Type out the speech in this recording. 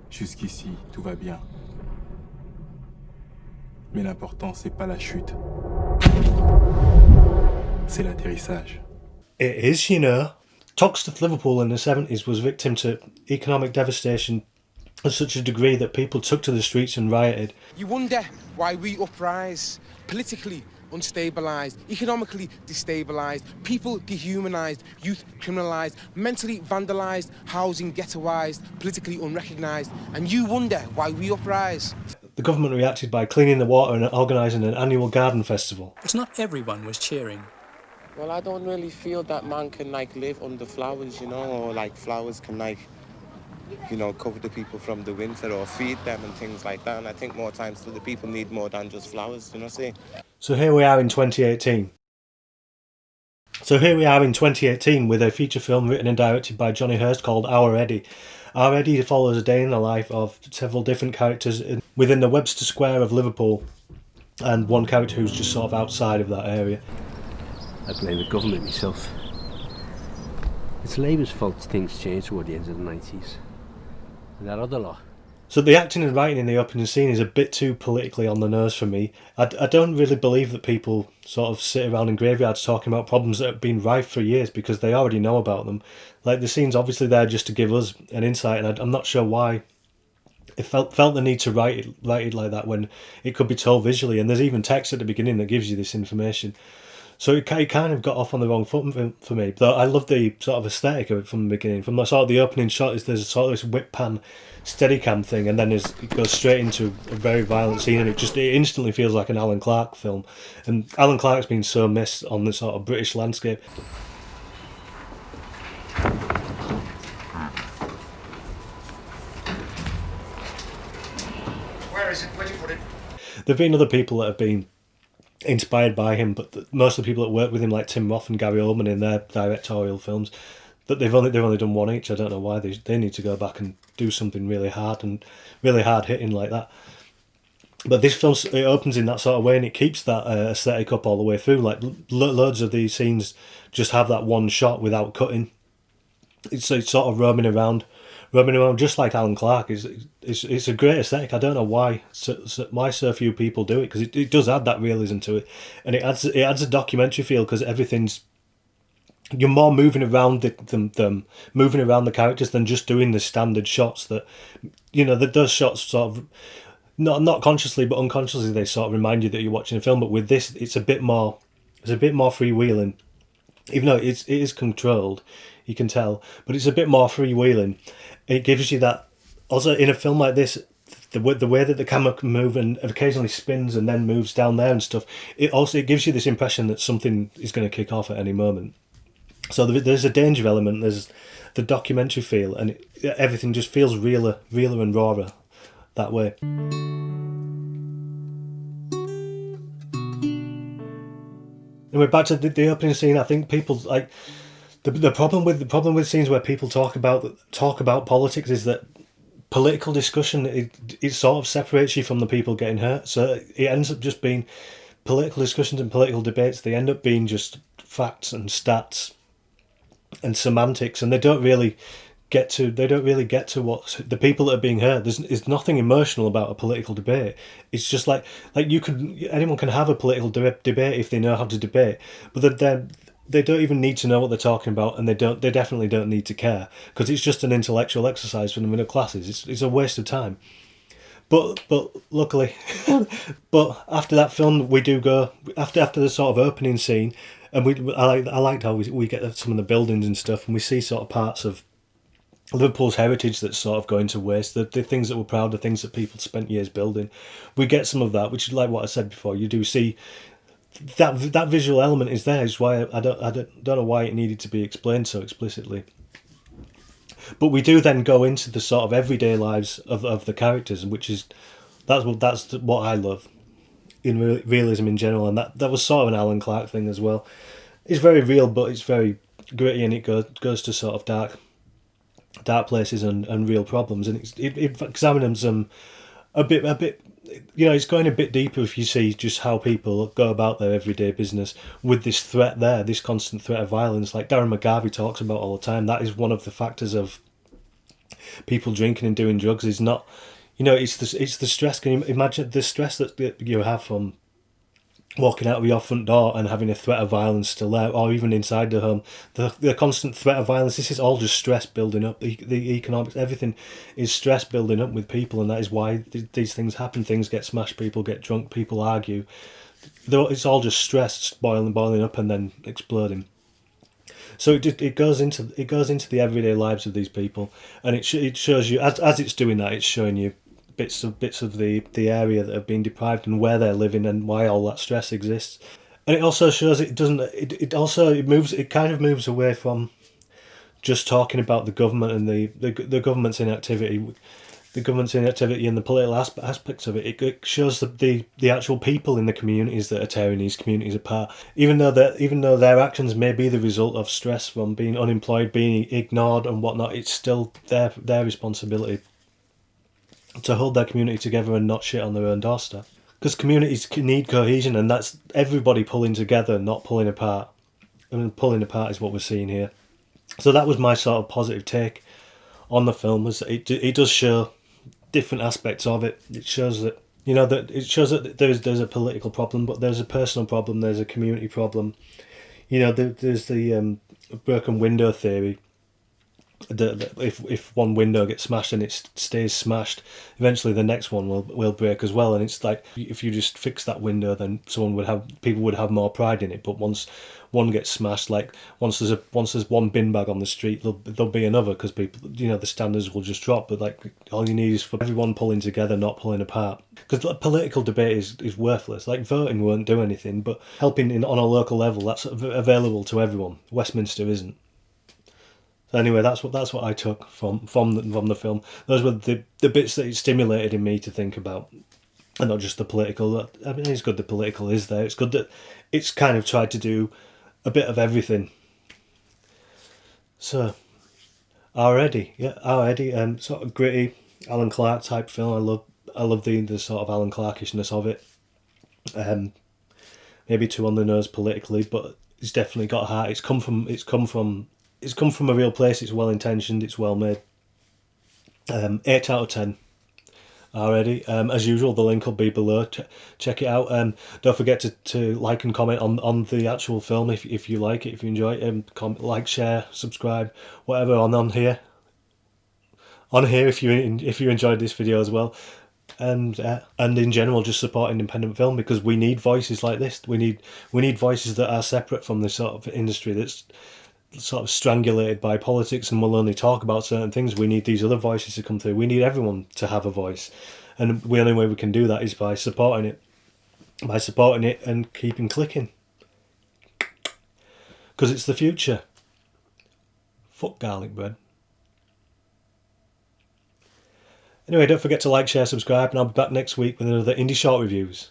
Jusqu'ici, tout va bien. Mais l'important, c'est pas la chute. C'est l'atterrissage. It is, you know. Toxteth Liverpool in the 70s was victim to economic devastation to such a degree that people took to the streets and rioted. You wonder why we uprise, politically unstabilised, economically destabilised, people dehumanised, youth criminalised, mentally vandalised, housing ghettoised, politically unrecognised, and you wonder why we uprise. The government reacted by cleaning the water and organising an annual garden festival. But not everyone was cheering. Well, I don't really feel that man can, live under flowers, or, flowers can, cover the people from the winter or feed them and things like that. And I think more times the people need more than just flowers, see? So here we are in 2018. With a feature film written and directed by Jonny Hirst called Our Eddy. Our Eddy follows a day in the life of several different characters within the Webster Square of Liverpool, and one character who's just sort of outside of that area. I blame the government myself. It's Labour's fault things changed toward the end of the 90s. And that other lot. So the acting and writing in the opening scene is a bit too politically on the nose for me. I don't really believe that people sort of sit around in graveyards talking about problems that have been rife for years because they already know about them. Like, the scene's obviously there just to give us an insight, and I'm not sure why it felt the need to write it like that when it could be told visually, and there's even text at the beginning that gives you this information. So it kind of got off on the wrong foot for me. Though I love the sort of aesthetic of it from the beginning. From the sort of the opening shot, there's sort of this whip pan Steadicam thing, and then it goes straight into a very violent scene, and it instantly feels like an Alan Clark film. And Alan Clark's been so missed on the sort of British landscape. Where is it? Where'd you put it? There've been other people that have been inspired by him, but most of the people that work with him, like Tim Roth and Gary Oldman in their directorial films, that they've only done one each. I don't know why they need to go back and do something really hard and really hard hitting like that. But this film, it opens in that sort of way, and it keeps that aesthetic up all the way through. Like loads of these scenes just have that one shot without cutting. It's sort of roaming around just like Alan Clark. It's a great aesthetic. I don't know why so few people do it, because it does add that realism to it, and it adds a documentary feel, because you're more moving around them moving around the characters than just doing the standard shots that, that those shots sort of not consciously but unconsciously they sort of remind you that you're watching a film. But with this, it's a bit more freewheeling, even though it is controlled, you can tell, but it's a bit more freewheeling. It gives you that also in a film like this, the way that the camera can move and occasionally spins and then moves down there and stuff. It gives you this impression that something is going to kick off at any moment. So there's a danger element, there's the documentary feel, and everything just feels realer and rawer that way. Anyway, back to the opening scene. I think people like the problem with scenes where people talk about politics is that political discussion it sort of separates you from the people getting hurt. So it ends up just being political discussions and political debates. They end up being just facts and stats and semantics, and they don't really get to what the people that are being hurt. There's nothing emotional about a political debate. It's just like anyone can have a political debate if they know how to debate, but they don't even need to know what they're talking about, and they definitely don't need to care, because it's just an intellectual exercise for the middle classes. It's a waste of time. But luckily, but after that film, we do go after the sort of opening scene, and I liked how we get some of the buildings and stuff, and we see sort of parts of Liverpool's heritage that's sort of going to waste. The things that we're proud of, things that people spent years building. We get some of that, which is like what I said before. You do see that visual element is there. Is why I don't know why it needed to be explained so explicitly. But we do then go into the sort of everyday lives of the characters, that's what I love in realism in general, and that was sort of an Alan Clark thing as well. It's very real, but it's very gritty, and it goes to sort of dark places and real problems, and it examines them a bit. It's going a bit deeper if you see just how people go about their everyday business with this threat there, this constant threat of violence, like Darren McGarvey talks about all the time. That is one of the factors of people drinking and doing drugs is not, it's the stress. Can you imagine the stress that you have from walking out of your front door and having a threat of violence still there, or even inside the home, the constant threat of violence? This is all just stress building up. The economics, everything is stress building up with people, and that is why these things happen. Things get smashed, people get drunk, people argue. It's all just stress boiling up and then exploding. So it goes into the everyday lives of these people, and it shows you as it's doing that, it's showing you bits of the area that have been deprived and where they're living and why all that stress exists. And it also shows it kind of moves away from just talking about the government and the government's inactivity. The government's inactivity and the political aspects of it. It shows the actual people in the communities that are tearing these communities apart. Even though their actions may be the result of stress from being unemployed, being ignored and whatnot, it's still their responsibility to hold their community together and not shit on their own doorstep. Because communities need cohesion, and that's everybody pulling together, not pulling apart. And pulling apart is what we're seeing here. So that was my sort of positive take on the film. Was it does show different aspects of it. It shows that there's a political problem, but there's a personal problem. There's a community problem. There's the broken window theory. That if one window gets smashed and it stays smashed, eventually the next one will break as well. And it's like, if you just fix that window, then people would have more pride in it. But once one gets smashed, like once there's one bin bag on the street, there'll be another, because people, the standards will just drop. But like, all you need is for everyone pulling together, not pulling apart. Because political debate is worthless. Like, voting won't do anything, but helping on a local level, that's available to everyone. Westminster isn't. So anyway, that's what I took from the film. Those were the bits that it stimulated in me to think about, and not just the political. I mean, it's good the political is there. It's good that it's kind of tried to do a bit of everything. So, Eddy, sort of gritty Alan Clark type film. I love the sort of Alan Clarkishness of it. Maybe too on the nose politically, but it's definitely got heart. It's come from a real place. It's well intentioned. It's well made. 8 out of 10. Already, as usual, the link will be below. Check it out. Don't forget to like and comment on the actual film if you like it, if you enjoy it. Like, share, subscribe, whatever on here. On here, if you enjoyed this video as well, and in general, just support independent film, because we need voices like this. We need voices that are separate from the sort of industry that's sort of strangulated by politics and will only talk about certain things. We need these other voices to come through. We need everyone to have a voice, and the only way we can do that is by supporting it and keeping clicking, because it's the future. Fuck garlic bread. Anyway, don't forget to like, share, subscribe, and I'll be back next week with another Indie Short Reviews.